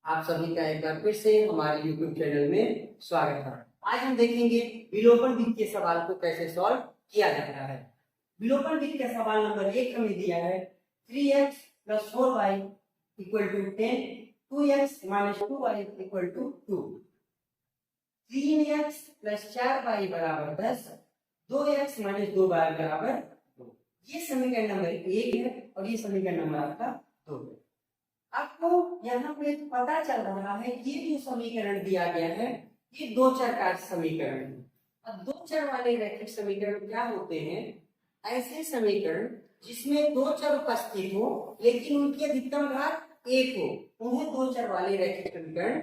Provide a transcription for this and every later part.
आप सभी का एक बार फिर से हमारे YouTube चैनल में स्वागत है। आज हम देखेंगे विलोपन विधि के सवाल को कैसे सॉल्व किया जाता है। विलोपन विधि का सवाल नंबर 1 हमें दिया है 3x + 4y = 10, 2x - 2y = 2, 3x + 4y = 10, 2x - 2y = 2। ये समीकरण नंबर 1 है और ये समीकरण नंबर आपका 2 है। आपको यहाँ पे पता चल रहा है कि ये जो समीकरण दिया गया है ये दो चर का समीकरण है। अब दो चर वाले रैखिक समीकरण क्या होते हैं? ऐसे समीकरण जिसमें दो चर उपस्थित हो लेकिन उनकी अधिकतम घात 1 हो, उन्हें दो चर वाले रैखिक समीकरण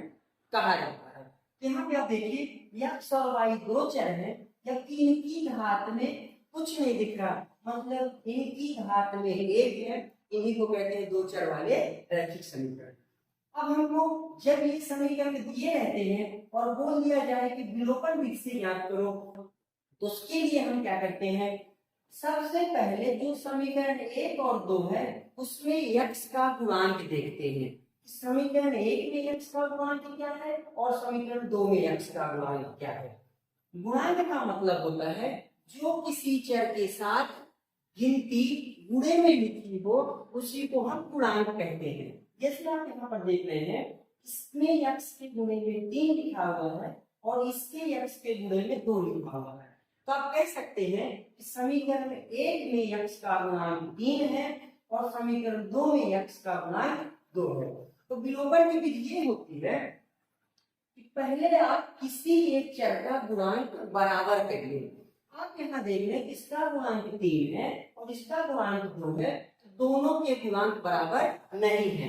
कहा जाता है। यहाँ पे आप देखिए x और y दो चर हैं, जबकि इनकी घात में कुछ नहीं दिख रहा, मतलब इनकी घात में 1 है। इन्हीं को कहते हैं दो चर वाले रैखिक समीकरण। अब हमको जब ये समीकरण दिए रहते हैं और बोल दिया जाए कि विलोपन विधि से ज्ञात करो, तो उसके लिए हम क्या करते हैं? सबसे पहले जो समीकरण 1 और 2 है उसमें x का गुणांक देखते हैं। समीकरण 1 में x का गुणांक क्या है और समीकरण 2 में x का गुणांक क्या है। गुणांक का मतलब होता है जो किसी चर के साथ गिनती गुणे में लिखी हो उसी को हम गुणांक कहते हैं। जैसे आप यहाँ पर देख रहे हैं, इसमें x के गुणे में 3 लिखा हुआ है और इसके x के गुणे में 2 लिखा हुआ है, तो आप कह सकते हैं कि समीकरण 1 में x का गुणांक 3 है और समीकरण 2 में x का गुणांक 2 है। तो विलोपन की विधि ये होती है कि पहले आप किसी एक चर का गुणांक बराबर करिए। आप यहाँ देख रहे हैं इसका गुणांक 3 है और इसका गुणांक 2 है, तो दोनों के गुणांक बराबर नहीं है।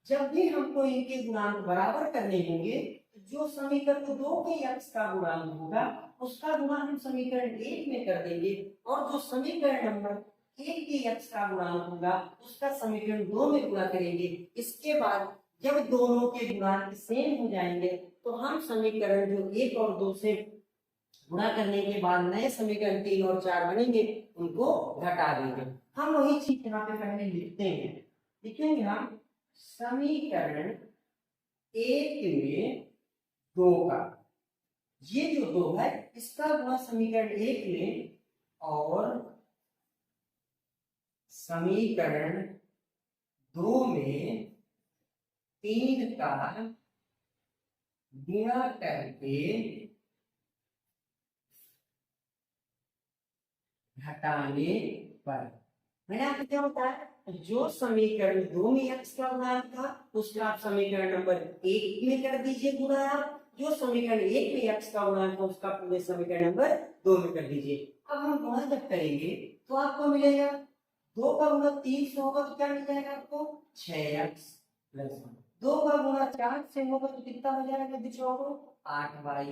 जब भी हमको इनके गुणांक बराबर करने होंगे तो जो समीकरण 2 के x का गुणांक होगा उसका गुणा हम समीकरण 1 में कर देंगे और जो समीकरण नंबर 1 के x का गुणांक होगा उसका समीकरण 2 में गुणा करेंगे। इसके बाद जब दोनों के गुणांक सेम हो जाएंगे तो हम समीकरण जो 1 और 2 से गुणा करने के बाद नए समीकरण 3 और 4 बनेंगे उनको घटा देंगे। हम वही चीज यहाँ पे पहले लिखते हैं। लिखेंगे हम समीकरण 1 में 2 का, ये जो 2 है इसका गुणा समीकरण 1 में और समीकरण 2 में 3 का गुणा करके घटाने पर मैंने आपको क्या बताया, जो समीकरण 2 में x का गुणांक था उसका आप समीकरण नंबर 1 में कर दीजिए गुणा। आप जो समीकरण 1 में x का गुणांक था उसका पूरे समीकरण नंबर 2 में कर दीजिए। अब हम गुणा जब करेंगे तो आपको मिलेगा 2 का गुणा 3 से होगा तो क्या मिल जाएगा आपको 6x + 2 का गुणा 4 से होगा तो कितना हो जाएगा बच्चों को 8y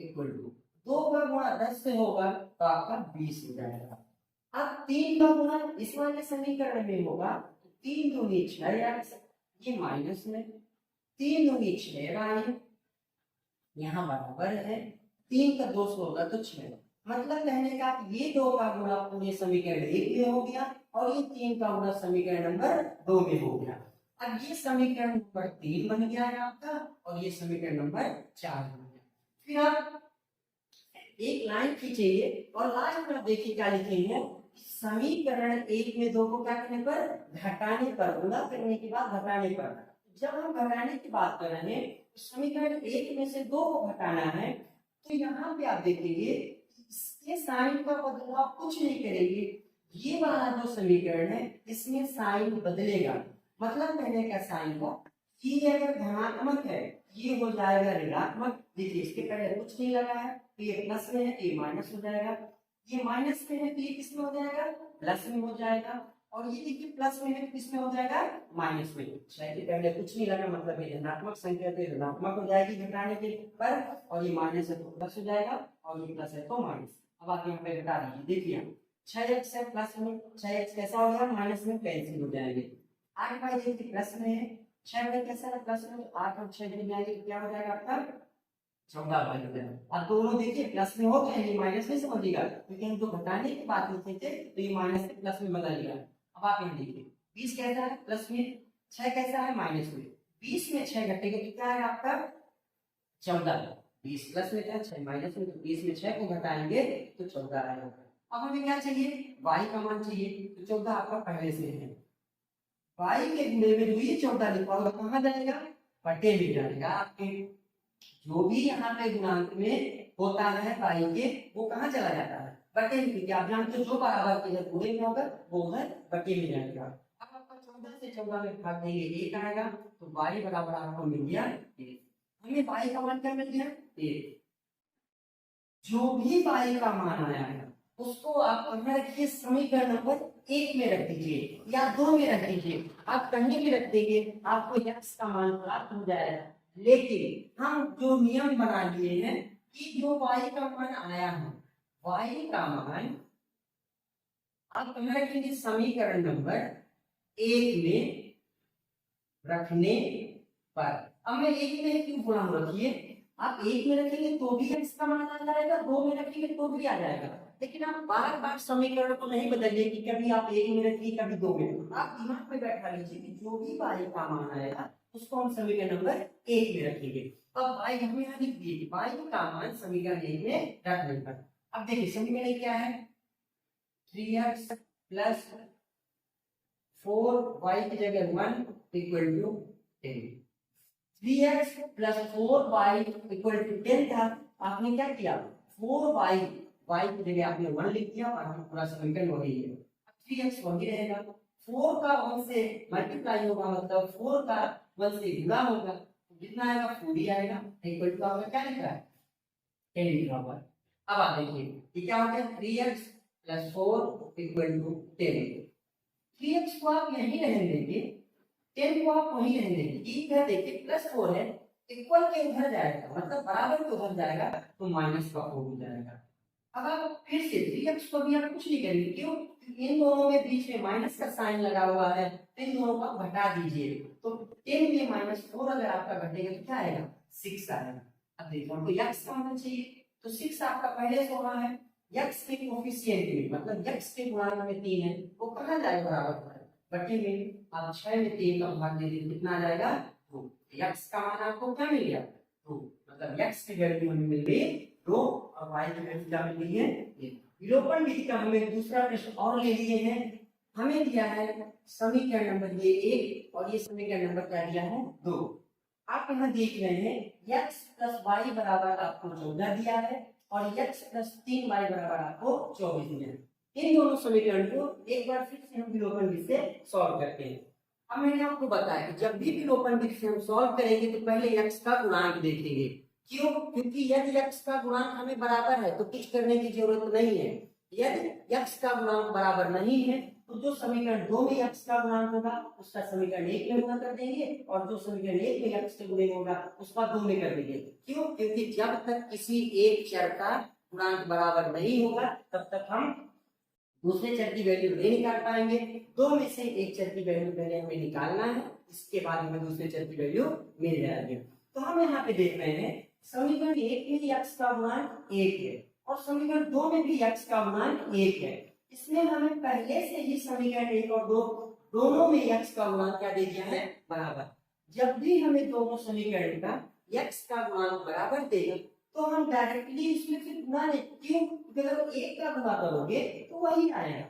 = 2 का गुणा 10 से होगा तो आपका 20 हो जाएगा। अब 3 का गुणा इस वाले समीकरण में होगा तो 3 दूनी 6x, ये माइनस में 3 दूनी 6y, यहाँ बराबर है 3 का 2 से होगा तो 6। मतलब कहने का ये 2 का गुणा पूरे समीकरण 1 में हो गया और ये 3 का गुणा समीकरण नंबर 2 में हो गया। अब ये समीकरण नंबर 3 बन गया है आपका और ये समीकरण नंबर 4 बन गया। फिर आप एक लाइन खींचिए और लास्ट में देखिए क्या लिखेंगे, समीकरण 1 में 2 को क्या करने पर घटाने पर, गुणा करने के बाद घटाने पर। जब हम घटाने की बात कर रहे हैं तो समीकरण 1 में से 2 को घटाना है, तो यहाँ पे आप देखेंगे इसके साइन का बदलाव कुछ नहीं करेंगे। ये वाला जो समीकरण है इसमें साइन बदलेगा, मतलब कहने का साइन का ये अगर धनात्मक है ये हो जाएगा ऋणात्मक। देखिए इसके पहले कुछ नहीं लगा है तो ये प्लस में है तो ये माइनस हो जाएगा, ये माइनस में है तो ये किस में हो जाएगा प्लस में हो जाएगा, और ये देखिए प्लस में है तो किस में हो जाएगा माइनस में। शायद पहले कुछ नहीं लगा, मतलब ये धनात्मक संख्या तो ऋणात्मक हो जाएगी घटाने के पर, और ये माइनस है तो प्लस हो जाएगा और ये प्लस है तो माइनस। अब आप यहाँ पे घटा दीजिए, देखिए 6x है प्लस में 6x कैसा हो गया माइनस में कैंसिल हो जाएंगे। 8y देखिए प्लस में है 6y कैसा है प्लस में, 8 और 6 मिल जाएंगे तो क्या हो जाएगा आपका 14y हो जाएगा। अब दोनों देखिए प्लस में हो गए, ये माइनस में समझिएगा क्योंकि हम जो घटाने की बात लिखे थे तो ये माइनस से प्लस में बदल गया। अब आप यहाँ देखिए 20 कैसा है प्लस में, 6 कैसा है माइनस में, 20 में 6 घटेगा तो क्या है आपका 14। 20 प्लस में क्या 6 माइनस में, तो 20 में 6 को घटाएंगे तो 14 आएगा। अब हमें क्या चाहिए y का मान चाहिए, तो 14 आपका पहले से है। y के गुणे में जो ये 14 लिखा होगा कहाँ जाएगा बटे में जाएगा आपके। जो भी यहाँ पे गुणांक में होता है y के वो कहाँ चला जाता है बटे में, क्योंकि आप जानते हो जो बराबर के जब गुणे में होगा वो है बटे में जाएगा। अब आपका 14 से 14 में भाग देंगे 1 आएगा, तो y बराबर आपको मिल गया 1। हमें y का मान क्या मिल गया 1। जो भी y का मान आया है उसको आप कहाँ रखिए समीकरण नंबर 1 में रख दीजिए या 2 में रख दीजिए, आप कहीं भी रख देंगे आपको x का मान प्राप्त हो जाएगा। लेकिन हम जो नियम बना लिए हैं कि जो y का मान आया है y का मान आप कहाँ रखेंगे समीकरण नंबर 1 में रखने पर। अब मैं 1 में क्यों गुणांक रखिए, आप 1 में रखेंगे तो भी x का मान आ जाएगा, 2 में रखेंगे तो भी आ जाएगा। लेकिन आप बार बार समीकरण को नहीं बदलिए कि कभी आप 1 में रखिए कभी 2 में। आप दिमाग में बैठा लीजिए कि जो भी y का मान आएगा उसको हम समीकरण नंबर 1 में रखेंगे। अब y हमें यहाँ लिख दिए y का मान समीकरण 1 में रखने पर। अब देखिए समीकरण क्या है 3x प्लस 4y की जगह 1 equal to 10। 3x plus 4y equal to 10 था, आपने क्या किया 4y y की जगह आपने 1 लिख दिया और पूरा समीकरण वही है। 3x वही रहेगा, 4 का 1 से मल्टीप्लाई होगा मतलब 4 का 1 से गुणा होगा, जितना आएगा 4 ही आएगा इक्वल टू आपका क्या लिखा है 10 लिखा हुआ है। अब आप देखिए ये क्या हो गया 3x plus 4 equal to 10। 3x को आप यहीं रहने देंगे, 10 को आप वहीं रहने देंगे। इधर देखिए प्लस 4 है इक्वल के उधर जाएगा मतलब बराबर के उधर जाएगा तो माइनस का 4 हो जाएगा। अब आप फिर से 3x को भी आप कुछ नहीं करेंगे, क्यों इन दोनों में बीच में माइनस का साइन लगा हुआ है तो इन दोनों को घटा दीजिए, तो 10 में -4 अगर आपका घटेगा तो क्या आएगा 6 आएगा। अब देखो हमको x का मान चाहिए तो 6 आपका पहले से वहां है, x के कोफिशिएंट में मतलब x के गुणांक में 3 है वो कहां जाएगा बराबर है बटे में। आप 6 में 3 का भाग दे दीजिए कितना आ जाएगा 2। x का मान आपको क्या मिल गया 2, मतलब x की वैल्यू हमें मिल गई 2 और y की वैल्यू क्या मिल गई है 1। विलोपन विधि का हमने दूसरा प्रश्न और ले लिए हैं, हमें दिया है समीकरण नंबर ये 1 और ये समीकरण नंबर क्या दिया है 2। आप यहाँ देख रहे हैं x प्लस वाई बराबर आपको 14 दिया है और x प्लस 3y बराबर आपको 24 दिया है। इन दोनों समीकरण को एक बार फिर से हम विलोपन विधि से सॉल्व करते हैं। अब मैंने आपको बताया कि जब भी विलोपन विधि से हम सॉल्व करेंगे तो पहले x का गुणांक देखेंगे, क्यों क्योंकि यदि x का गुणांक हमें बराबर है तो कुछ करने की जरूरत नहीं है। यदि x का गुणांक बराबर नहीं है तो जो समीकरण 2 में x का गुणांक होगा उसका समीकरण 1 में गुणा कर देंगे और जो समीकरण 1 में x के गुणे होगा उसका 2 में कर देंगे। क्यों क्योंकि जब तक किसी एक चर का गुणांक बराबर नहीं होगा तब तक हम दूसरे चर की वैल्यू नहीं निकाल पाएंगे। 2 में से एक चर की वैल्यू पहले हमें निकालना है, इसके बाद हमें दूसरे चर की वैल्यू मिल जाएगी। तो हम यहाँ पे देख रहे हैं समीकरण 1 में x का गुणांक 1 है और समीकरण 2 में भी x का गुणांक 1 है। इसमें हमें पहले से ही समीकरण 1 और 2 दोनों में x का गुणांक क्या दे दिया है बराबर। जब भी हमें दोनों समीकरण का x का गुणांक बराबर देगा तो हम डायरेक्टली इसमें फिर गुणा नहीं, क्यों अगर 1 का गुणा करोगे तो वही आएगा,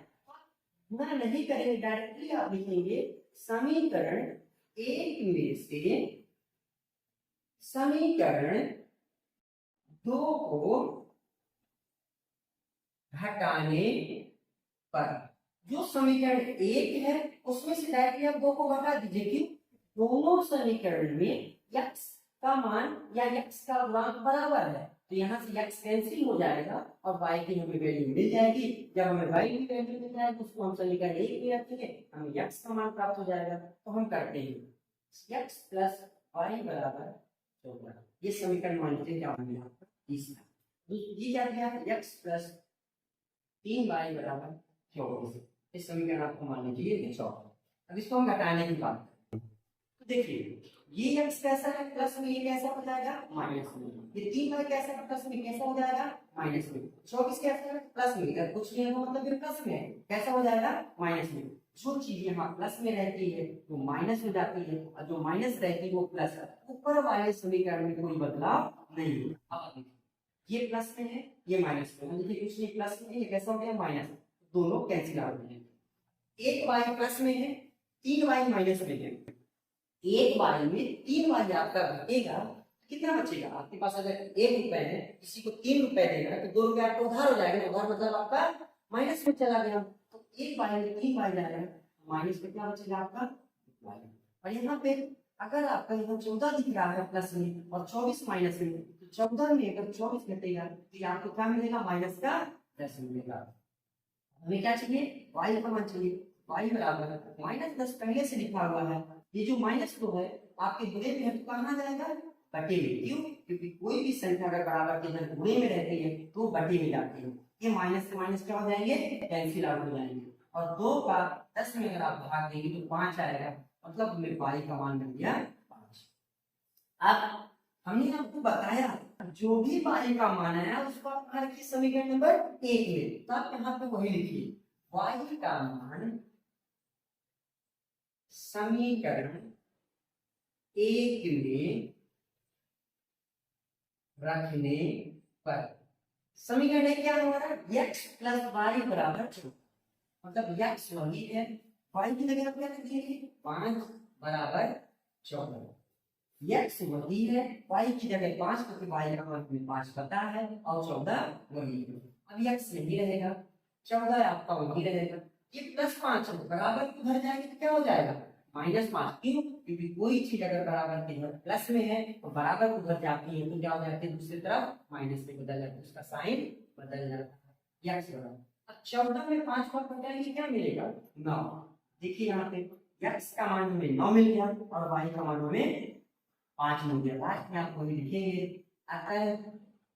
गुणा नहीं करेंगे डायरेक्टली आप लिखेंगे समीकरण 1 में से समीकरण 2 को घटाने पर। जो समीकरण 1 है उसमें से डायरेक्टली आप 2 को घटा दीजिए, कि दोनों समीकरण में x का मान या x का गुणांक बराबर है तो यहाँ से x कैंसिल हो जाएगा और y की हमें वैल्यू मिल जाएगी। जब हमें y की वैल्यू मिल जाएगी उसको हम समीकरण 1 में रखेंगे, हमें x का मान प्राप्त हो जाएगा। तो हम करते हैं x प्लस y बराबर 14। ये समीकरण मान लीजिए क्या बन गया तीसरा। ये क्या दिया है x प्लस 3y बराबर 24। इस समीकरण आपको मान लीजिए 14। अब इसको हम घटाने की बात करें तो देखिए ये x कैसा है प्लस में, ये कैसा हो जाएगा माइनस में, ये 3y कैसा है प्लस में कैसा हो जाएगा माइनस में, 24 कैसा है प्लस में, कुछ नहीं होगा मतलब ये प्लस में कैसा हो जाएगा माइनस में। जो चीज यहाँ प्लस में रहती है वो माइनस हो जाती है, और जो माइनस रहती है वो प्लस। ऊपर वाले समीकरण में कोई बदलाव नहीं है। अब देखिए, ये प्लस में है, ये माइनस में है, देखिए कुछ नहीं प्लस में है, ये कैसा हो गया माइनस, दोनों कैंसिल आउट हो गए। एक वाई प्लस में है, 3y माइनस में है, एक वाई में 3y आपका घटेगा, कितना बचेगा आपके पास? अगर 1 रुपए है, किसी को 3 रुपए देगा तो 2 रुपए आपका उधार हो जाएगा, उधार मतलब आपका माइनस में चला गया, तो एक वाई में 3y जाएगा, माइनस कितना बचेगा आपका y। और यहाँ पे अगर आपका यहाँ 14 दिख रहा है प्लस में और 24 माइनस में, तो 14 में अगर 24 घटेगा तो आपको क्या मिलेगा? माइनस का 10 मिलेगा। हमें क्या चाहिए? y का मान चाहिए, y बराबर -10 पहले से लिखा हुआ है, ये जो -2 है आपके गुणे में है तो कहाँ जाएगा? बटे में। क्यों? क्योंकि कोई भी संख्या अगर बराबर के जब गुणे में रहती है तो बटे में जाती है, ये माइनस से माइनस क्या हो जाएंगे? कैंसिल आउट हो जाएंगे, और 2 का 10 में अगर आप भाग देंगे तो 5 आएगा, मतलब हमें y का मान मिल गया 5। अब हमने आपको बताया जो भी y का मान है उसको आप रखिए समीकरण नंबर 1 में, तो आप यहाँ पे वही लिखिए, y का मान समीकरण 1 में रखने पर, समीकरण क्या है हमारा? x प्लस वाई बराबर 2, मतलब x वही है, y की जगह क्या रख देंगे? 5 बराबर 14। x वही है, y की जगह 5, क्योंकि y का मान हमें 5 पता है, और 14 वही है। अब x यही रहेगा, 14 आपका वही रहेगा, ये +5 बराबर उधर जाएंगे तो क्या हो जाएगा? -5। क्यों? क्योंकि कोई चीज अगर बराबर के इधर प्लस में है तो बराबर उधर जाती है तो क्या हो जाती है? दूसरी तरफ माइनस में बदल जाती है, उसका साइन बदल जाता है। x बराबर, अब 14 में 5 को घटाएंगे क्या मिलेगा? 9। देखिए यहाँ पे x का मान हमें 9 मिल गया और y का मान हमें 5 मिल गया। लास्ट में आपको लिखेंगे अतः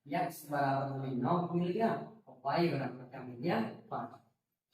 x बराबर हमें 9 मिल गया और y बराबर क्या मिल गया? 5।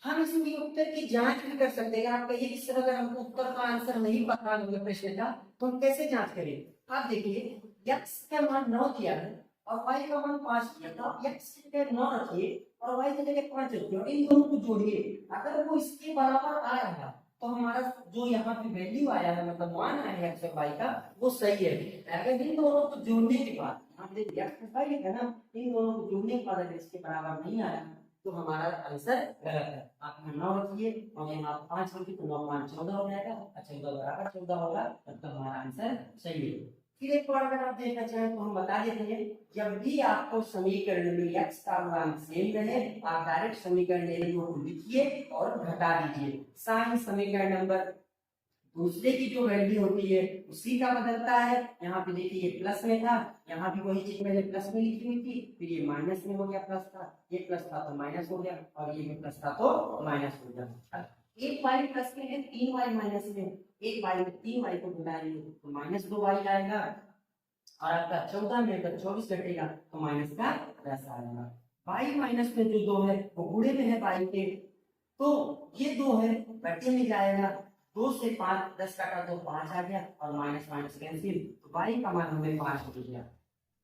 हम इसमें उत्तर की जांच भी कर सकते हैं। आप कहिए कि सर अगर हमको उत्तर का आंसर नहीं पता होगा प्रश्न का तो हम कैसे जांच करें? आप देखिए x का मान 9 दिया है और y का मान 5 दिया, तो आप x की जगह 9 रखिए और y की जगह 5 रखिए और इन दोनों को जोड़िए। अगर वो इसके बराबर आ रहा है तो हमारा जो यहाँ पे वैल्यू आया है, मतलब मान आया है x और y का, वो सही है। अगर इन दोनों को जोड़ने के बाद आप देखिए x और y है ना, इन दोनों को जोड़ने के बाद अगर इसके बराबर नहीं आया तो हमारा आंसर गलत है। आप यहाँ 9 रखिए और यहाँ 5 रखिए तो 9 5 14 हो जाएगा, 14 बराबर 14 होगा, तब हमारा आंसर सही है। फिर एक बार अगर आप देखना चाहें तो हम बता देते हैं, जब भी आपको समीकरण में x का मान सेम रहे आप डायरेक्ट समीकरण को लिखिए और घटा दीजिए। साइन समीकरण नंबर दूसरे की जो वैल्यू होती है उसी का बदलता है। यहाँ पे देखिए ये प्लस में था, यहाँ भी वही चीज मैंने प्लस में लिखी हुई थी, फिर ये माइनस में हो गया, प्लस था, ये प्लस था तो माइनस हो गया, और ये प्लस था तो माइनस हो गया। एक वाई प्लस में है, 3y माइनस में, एक वाई में 3y को घटाएंगे तो -2y आएगा, और आपका 14 में अगर 24 घटेगा तो माइनस का 10 आएगा। y माइनस में जो 2 है वो गुणे में है y के, तो ये 2 है बटे में जाएगा, 2 से 5 10 काटा तो 5 आ गया और माइनस माइनस कैंसिल, तो y का मान हमें 5 हो गया।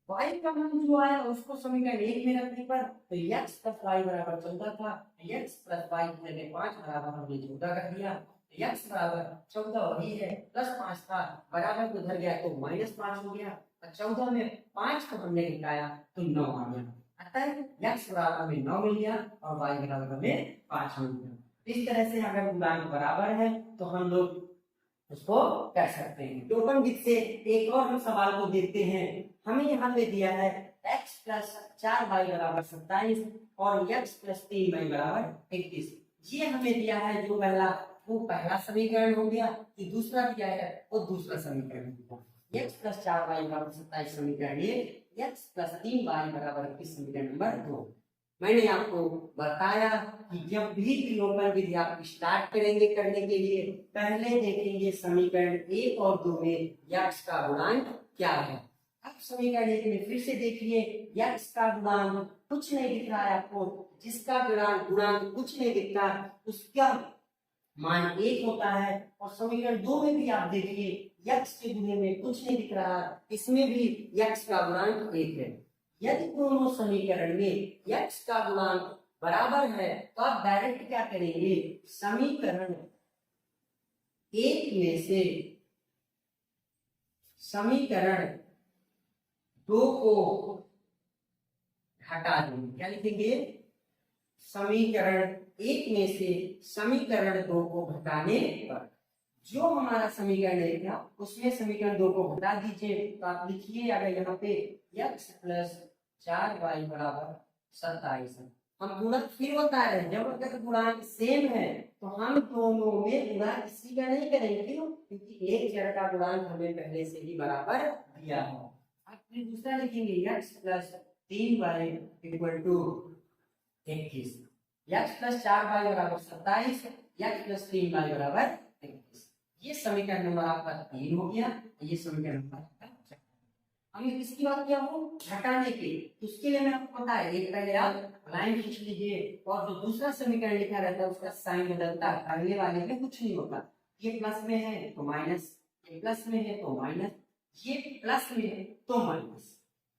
y का मान जो आया उसको समीकरण 1 में रखने पर तो x प्लस y बराबर 14 था, x प्लस y की जगह 5 बराबर हमने 14 कर दिया, x बराबर 14 वही है, प्लस 5 था बराबर उधर गया तो -5 हो गया, 14 में 5 को हमने घटाया तो 9 आ गया। अतः x बराबर हमें 9 मिल गया और y बराबर हमें 5 मिल गया। इस तरह से अगर गुणांक बराबर है तो हम लोग उसको कर सकते हैं। टोकन विद से एक और हम सवाल को देखते हैं। हमें यहाँ पे दिया है x प्लस 4y बराबर 27 और x प्लस 3y बराबर 21। ये हमें दिया है जो पहला, वो पहला समीकरण हो गया, जो दूसरा दिया है वो दूसरा समीकरण हो गया। x प्लस 4y बराबर 27 समीकरण ये, x प्लस 3y बराबर 21 समीकरण नंबर 2। मैंने आपको बताया कि जब भी विलोपन विधि आप स्टार्ट करेंगे करने के लिए पहले देखेंगे समीकरण 1 और 2 में x का गुणांक क्या है। अब समीकरण 1 में फिर से देखिए, x का गुणांक कुछ नहीं दिख रहा है आपको, जिसका गुणांक कुछ नहीं दिखता उसका मान 1 होता है। और समीकरण 2 में भी आप देखिए x के गुणे में कुछ नहीं दिख रहा, इसमें भी x का गुणांक 1 है। यदि दोनों समीकरण में x का गुणांक बराबर है तो आप डायरेक्ट क्या करेंगे, समीकरण एक में से समीकरण 2 को हटा देंगे। क्या लिखेंगे? समीकरण 1 में से समीकरण 2 को घटाने पर जो हमारा समीकरण एक था उसमें समीकरण 2 को घटा दीजिए। तो आप लिखिए अगर यहाँ पे x प्लस 4y बराबर 27 है। हम गुणक फिर बता रहे हैं, जब अगर गुणांक सेम है तो हम दोनों में गुणा इसी का नहीं करेंगे। क्यों? क्योंकि एक चर का गुणांक हमें पहले से ही बराबर दिया है। अब फिर दूसरा लिखेंगे x plus 3y equal to 21। x प्लस 4y बराबर 27, x प्लस 3y बराबर 21। ये समीकरण नंबर आपका 3 हो गया। ये समीकरण नंबर आपका 4। हमें किसकी बात किया हो? घटाने की। तो उसके लिए मैं आपको पता है, एक पहले आप लाइन खींच लीजिए और जो दूसरा समीकरण लिखा रहता है उसका साइन बदलता है, अगले वाले में कुछ नहीं होता। ये प्लस में है तो माइनस, ये प्लस में है तो माइनस, ये प्लस में है तो माइनस।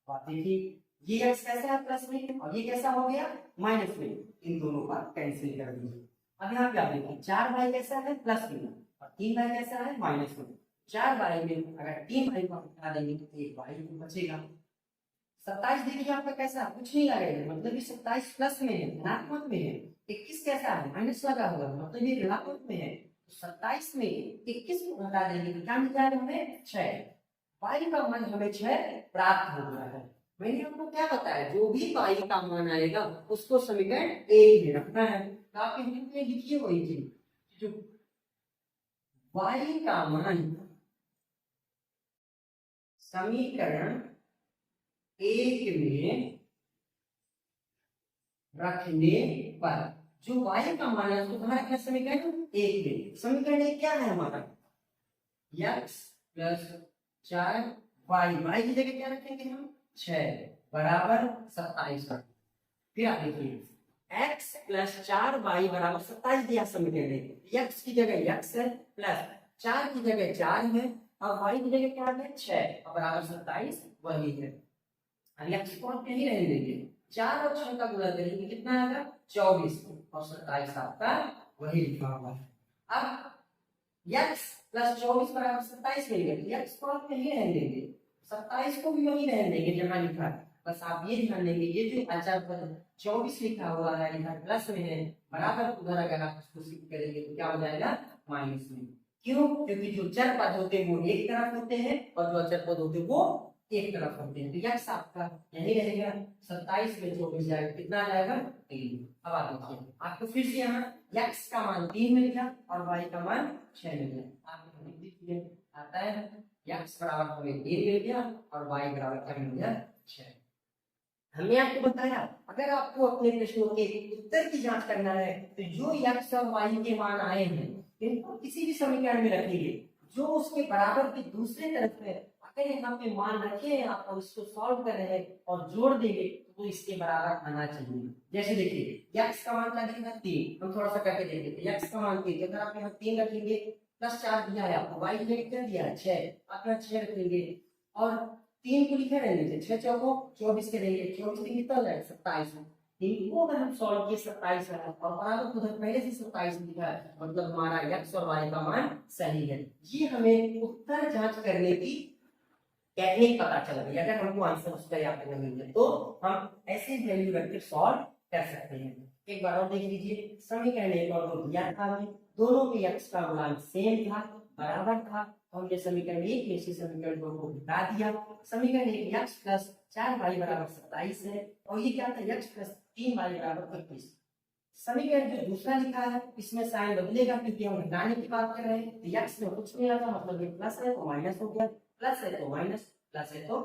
और देखिए ये x कैसा है? प्लस में, और ये कैसा हो गया? माइनस में। इन दोनों का कैंसिल कर दीजिए। अब यहाँ क्या देखें, 4y कैसा है? प्लस में, और 3y कैसा है? माइनस में। 4y में अगर 3y को हटा देंगे तो 1y बचेगा। 27 देखिए आपका कैसा? कुछ नहीं लगेगा, मतलब ये 27 प्लस में है, धनात्मक में है। 21 कैसा है? माइनस लगा हुआ, मतलब ये ऋणात्मक में है। 27 में 21 को घटा देंगे तो क्या मिल जाएगा हमें? 6। y का मान हमें 6 प्राप्त हो गया है। मैंने आपको क्या बताया, जो भी y का मान आएगा उसको समीकरण एक में रखना है। तो आप लिखिए वही चीज, जो y का मान समीकरण एक में रखने पर जो y का मान है उसको कहाँ रखना? समीकरण एक में। समीकरण एक क्या है हमारा? x प्लस 4y की जगह क्या रखेंगे हम? 6 बराबर 27। फिर आप देखिए x प्लस 4y बराबर 27 दिया समीकरण एक। x की जगह x है, प्लस 4 की जगह 4 है, और y की जगह क्या है? 6 और बराबर 27 वही है। अब x को आप यही रहने देंगे, 4 और 6 का गुणा करेंगे कितना आएगा? 24, और 27 आपका वही लिखा होगा। अब x प्लस 24 बराबर 27 मिल गया, x को आप यही रहने देंगे, 27 को भी वही रहने देंगे जहाँ लिखा है। बस आप ये ध्यान देंगे, ये जो अचर पद 24 लिखा हुआ है, लिखा प्लस में है, बराबर उधर अगर आप उसको शिफ्ट करेंगे तो क्या हो जाएगा? माइनस में। क्यों? क्योंकि जो चर पद होते हैं वो एक तरफ होते हैं और जो अचर पद होते हैं वो एक तरफ होते हैं। तो x आपका यही रहेगा, 27 में 24 जाएगा, कितना आ जाएगा? 3। अब आप देखिए, आपको फिर से यहाँ x का मान 3 मिल गया और y का मान 6 मिल गया। आपको लिख दीजिए, आता है x बराबर हमें 3 मिल गया और y बराबर क्या मिल गया? 6। हमने आपको बताया अगर आपको अपने प्रश्नों के उत्तर की जांच करना है तो जो x और y के मान आए हैं इनको किसी भी समीकरण में रखेंगे, जो उसके बराबर की दूसरे तरफ है अगर यहाँ पे मान रखे आप और इसको सॉल्व कर रहे हैं और जोड़ देंगे तो इसके बराबर आना चाहिए। जैसे देखिए x का मान क्या देगा? 3। हम थोड़ा सा करके देखेंगे, x का मान 3, अगर आप यहाँ 3 रखेंगे, प्लस 4 दिया है आपको, y की जगह क्या दिया है? 6, आप यहाँ 6 रखेंगे और 3 को लिखे रहने दीजिए, 6 चौको 24 के रहेंगे, 24 दिन कितना हो जाएगा? 27। इनको अगर हम सॉल्व किए 27 है और बराबर उधर पहले से 27 लिखा है, मतलब हमारा x और y का मान सही है। ये हमें उत्तर जांच करने की टेक्निक पता चल गई। अगर हमको आंसर उसका याद करना मिल जाए तो हम ऐसे वैल्यू रखकर सॉल्व कर सकते हैं। एक बार और देख लीजिए, समीकरण एक और दो दिया था हमें, दोनों के x का गुणांक सेम था, बराबर था, हमने समीकरण एक में से समीकरण दो को घटा दिया। समीकरण एक x प्लस 4y बराबर 27 है और ये क्या था? x प्लस 3y बराबर 21। समीकरण जो दूसरा लिखा है इसमें साइन बदलेगा क्योंकि हम घटाने की बात कर रहे हैं, तो x में कुछ नहीं आता, मतलब ये प्लस है तो माइनस हो गया, प्लस है तो माइनस, प्लस है तो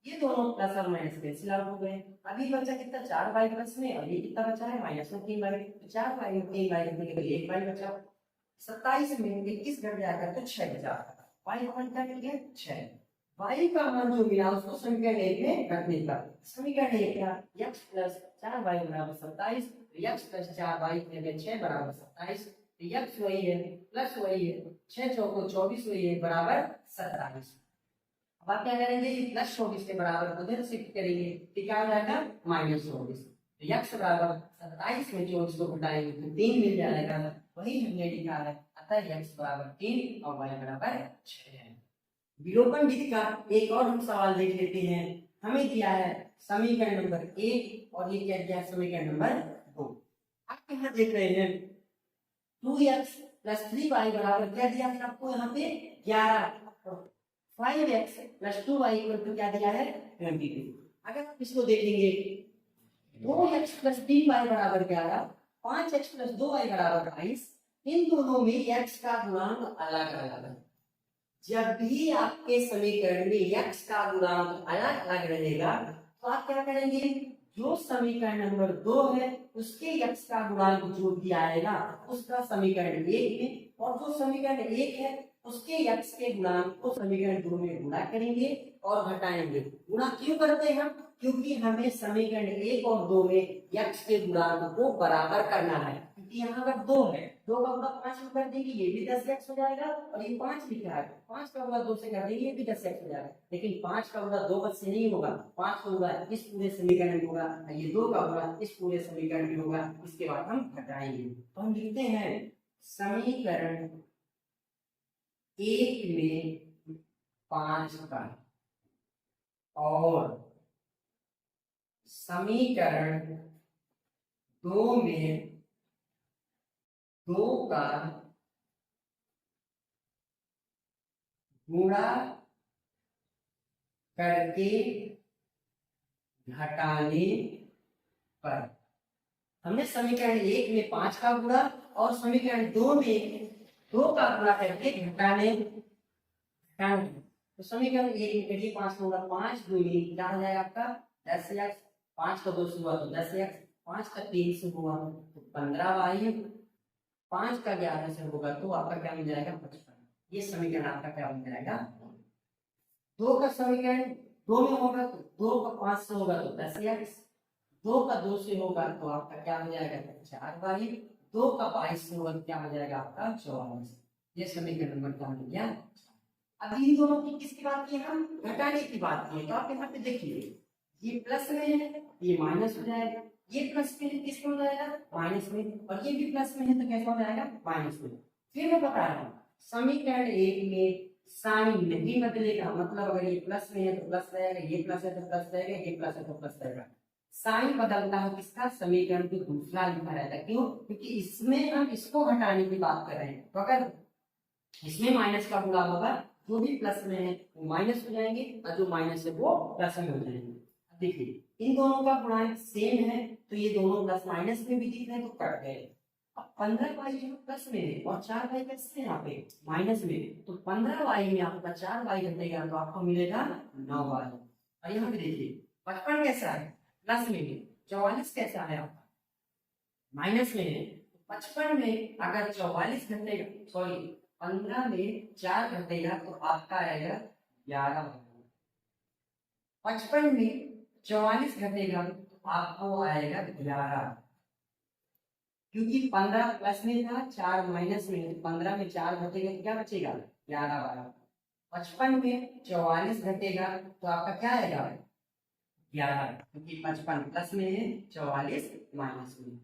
ये दोनों प्लस और माइनस कैंसिल आउट हो गए। अभी बचा कितना? 4y प्लस में, और ये कितना बचा है? माइनस में 3y। तो 4y में 3y रखने के लिए 1y बचा, 27 में 21 घट जाएगा तो 6 बचा। y का मान क्या मिल गया? 6। y का मान जो मिला उसको समीकरण एक में रखने का, समीकरण एक क्या? x प्लस 4y बराबर 27, x प्लस 4y की जगह 6 बराबर 27, x वही है प्लस वही है, 6 चौको 24 वही है बराबर 27। अब आप क्या करेंगे? प्लस 24 के बराबर उधर शिफ्ट करेंगे तो क्या हो जाएगा? माइनस 24। तो x बराबर 27 में 24 को घटाएंगे तो 3 मिल जाएगा, वही हमने लिखा है। अतः x बराबर 3 और y बराबर 6 है। विलोपन विधि का एक और हम सवाल देख लेते हैं। हमें दिया है समीकरण नंबर 1 और ये क्या दिया है समीकरण नंबर 2। आप यहाँ देख रहे हैं 2x प्लस 3y बराबर क्या दिया है आपको यहाँ पे 11, 5x plus 2y equal to क्या दिया है 22। अगर आप इसको देखेंगे 2x प्लस 3y बराबर 11, 5x प्लस 2y बराबर 22, इन दोनों में x का गुणांक अलग अलग है। जब भी आपके समीकरण में x का गुणांक अलग अलग रहेगा तो आप क्या करेंगे, जो समीकरण नंबर 2 है उसके x का गुणांक जो भी आएगा उसका समीकरण 1 में, और जो समीकरण 1 है उसके x के गुणांक को समीकरण 2 में गुणा करेंगे और घटाएंगे। गुणा क्यों करते हैं हम, क्योंकि हमें समीकरण 1 और 2 में x के गुणांक को बराबर करना है। क्योंकि यहाँ अगर 2 है, 2 का गुणा 5 में कर देंगे ये भी 10x हो जाएगा, और ये 5 लिखा है 5 का गुणा 2 से कर देंगे ये भी 10x हो जाएगा। लेकिन 5 का गुणा 2 से नहीं होगा, 5 का गुणा इस पूरे समीकरण में होगा, ये 2 का गुणा इस पूरे समीकरण में होगा, इसके बाद हम घटाएंगे। तो हम लिखते हैं समीकरण 1 में 5 का और समीकरण 2 में 2 का गुणा करके घटाने पर, हमने समीकरण 1 में 5 का गुणा और समीकरण 2 में 2 का गुणा करके घटाने, तो समीकरण 1 में करिए 5 का गुणा 5 दूनी क्या हो जाएगा आपका 10x, 5 का 2 से हुआ तो 10x, 5 का 3 से हुआ तो 15y, 5 का 11 से होगा तो आपका क्या मिल जाएगा 55। ये समीकरण आपका क्या बन जाएगा। 2 का समीकरण 2 में होगा तो 2 का 5 से होगा तो 10x, 2 का 2 से होगा तो आपका क्या हो जाएगा 4y, 2 का 22 से होगा तो क्या हो जाएगा आपका 44। ये समीकरण नंबर क्या हो गया। अब इन दोनों की किसकी बात की हम, घटाने की बात की। तो आप यहाँ पे देखिए ये प्लस में है ये माइनस हो जाएगा, ये प्लस में है किसमें हो जाएगा माइनस में, और ये भी प्लस में है तो कैसा हो जाएगा माइनस में। फिर मैं बता रहा हूँ समीकरण 1 में साइन नहीं बदलेगा, मतलब अगर ये प्लस में है तो प्लस रहेगा, ये प्लस है तो प्लस रहेगा, ये प्लस है तो प्लस रहेगा। साइन बदलता है किसका, समीकरण को दूसरा लिखा रहता है। क्यों, क्योंकि इसमें हम इसको घटाने की बात कर रहे हैं। तो अगर इसमें माइनस का गुणा होगा जो भी प्लस में है वो माइनस हो जाएंगे और जो माइनस है वो प्लस में हो जाएंगे। देखिए इन दोनों का गुणांक सेम है तो ये दोनों प्लस माइनस में भी दिख रहे हैं तो कट गए। अब 15y प्लस में है और 4y कैसे यहाँ पे माइनस में, तो 15y में आपका 4y घटेगा तो आपको मिलेगा 9y। और यहाँ पे देखिए 55 कैसा है प्लस में है, 44 कैसा है आपका माइनस में है। 55 में अगर 44 घटेगा, सॉरी 15 में 4 घटेगा तो आपका आएगा 11। 55 में 44 घटेगा तो आपको आएगा 11, क्योंकि 15 प्लस में था 4 माइनस में, 15 में 4 घटेगा तो क्या बचेगा 11 12। 55 में 44 घटेगा तो आपका क्या आएगा 11, क्योंकि 55 प्लस में है 44 माइनस में।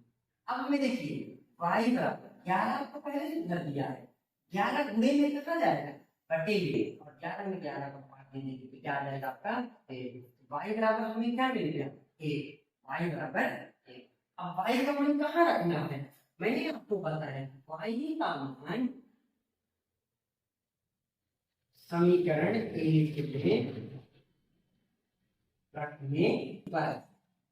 अब हमें देखिए y बराबर 11 को पहले धर दिया है, 11 गुणे में कितना जाएगा बटे में, और 11 में 11 को काट देंगे तो क्या आ जाएगा आपका 1। y बराबर हमें क्या मिल गया 1, y बराबर 1। अब y का मान कहाँ रखना है, मैंने आपको बताया y का मान समीकरण 1 में रखने पर,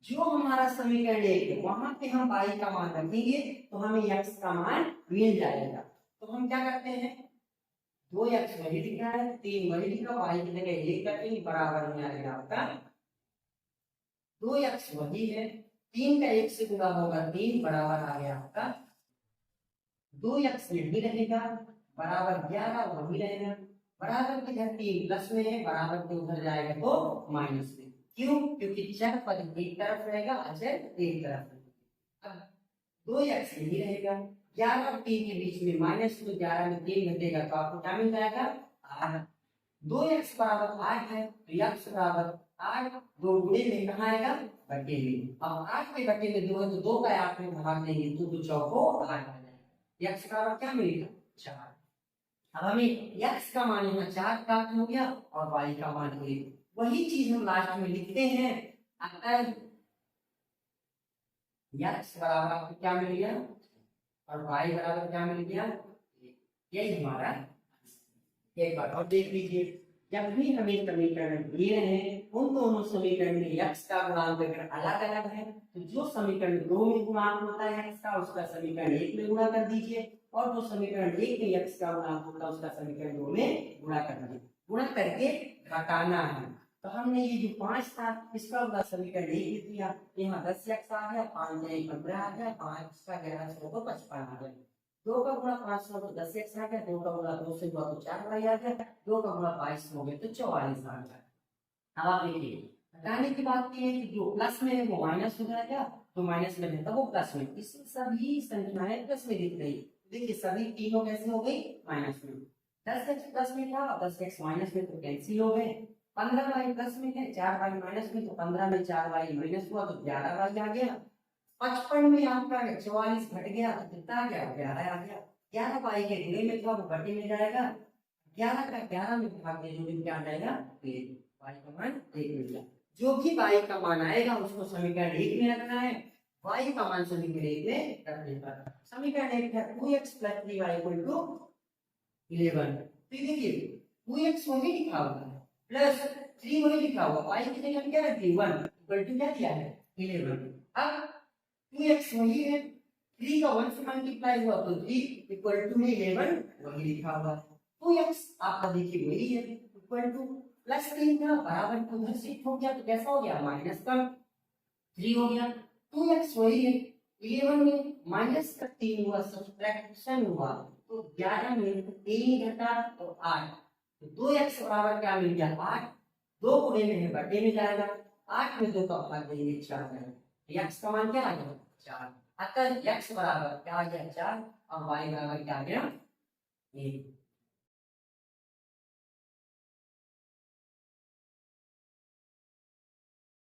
जो हमारा समीकरण 1 है वहां पे हम y का मान रखेंगे तो हमें x का मान मिल जाएगा। तो हम क्या करते हैं 2x वही लिखा है 3 वही लिखा, y की जगह 1 रखेंगे बराबर में आएगा आपका 2x वही है, 3 का 1 से गुणा होगा 3 बराबर आ गया आपका 2x नहीं रहेगा बराबर 11 वही रहेगा, बराबर के इधर 3 प्लस में है बराबर के उधर जाएगा तो माइनस में। क्यों, क्योंकि चर पद एक तरफ रहेगा अचर एक तरफ। अब 2x नहीं रहेगा, 11 और 3 के बीच में माइनस, तो 11 में 3 घटेगा तो आपको क्या मिल जाएगा 8। 2x बराबर 8 है तो x बराबर 8, 2 गुणे में कहाँ आएगा बटे में। अब 8 के बटे में 2 है तो 2 का 8 में भाग देंगे तो 2 चौको 8 आ जाएगा। x बराबर क्या मिलेगा 4। अब हमें x का मान यहाँ 4 प्राप्त हो गया और y का मान 1। वही चीज हम लास्ट में लिखते हैं, अगर x बराबर आपको क्या मिल गया और y बराबर क्या मिल गया, यही हमारा। एक बार और देख लीजिए, जब भी हमें समीकरण दिए हैं उन दोनों समीकरण में x का गुणांक अगर अलग अलग है तो जो समीकरण 2 में गुणांक होता है x का, उसका समीकरण 1 में गुणा कर दीजिए, और जो समीकरण 1 में x का गुणांक होता है उसका समीकरण 2 में गुणा कर दीजिए। गुणा करके घटाना है। तो हमने ये जो 5 था इसका वाला समीकरण 1 लिख दिया, यहाँ 10x आ गया, 5 में 15 आ गया, 5 का 11 से 55 आ गया। 2 का गुणा 5 से तो 10x आ गया, 2 का गुणा 2 से हुआ तो 4y आ गया, 2 का गुणा 22 हो गया तो 44 आ गया। अब आप देखिए घटाने की बात की है कि जो प्लस में है वो माइनस हो जाएगा, तो माइनस में है तो वो प्लस में, इसमें सभी संख्याएं प्लस में दिख रही। देखिए सभी तीनों कैसे हो गई, माइनस में। 10x प्लस में था, 10x माइनस में तो कैंसिल हो गए। 15y प्लस में है, 4y माइनस में, तो 15 में 4y माइनस हुआ तो 11y आ गया। 55 में आपका 44 घट गया तो कितना आ गया, 11 आ गया। 11y के गुणे में था वो घटे में जाएगा, 11 का 11 में भाग दे जो क्या आ जाएगा, y का मान 1 मिल गया। जो भी y का मान आएगा उसको समीकरण 1 में रखना है, y का मान समीकरण 1 में रखने पर समीकरण 1 है 2x + 3y = 11। तो देखिए 2x वही लिखा हुआ है प्लस 3 वही लिखा हुआ, y की जगह क्या रख दी 1 = क्या दिया है 11। अब 2x वही है, 3 का 1 से मल्टीप्लाई हुआ तो 3 = 11 वही लिखा हुआ है। 2x आपका देखिए वही है इक्वल टू प्लस 3 का बराबर को उधर शिफ्ट हो गया तो कैसा हो गया माइनस का 3 हो गया। 2x वही है, 11 में माइनस का 3 हुआ, सब्ट्रैक्शन हुआ तो 11 में 3 घटा तो 8, तो 2x बराबर क्या मिल गया 8। 2 गुणे में है बटे में जाएगा, 8 में 2 का भाग देंगे 4 जाएगा, x का मान क्या आ गया 4। अतः x बराबर क्या आ गया 4 और y बराबर क्या आ गया 1।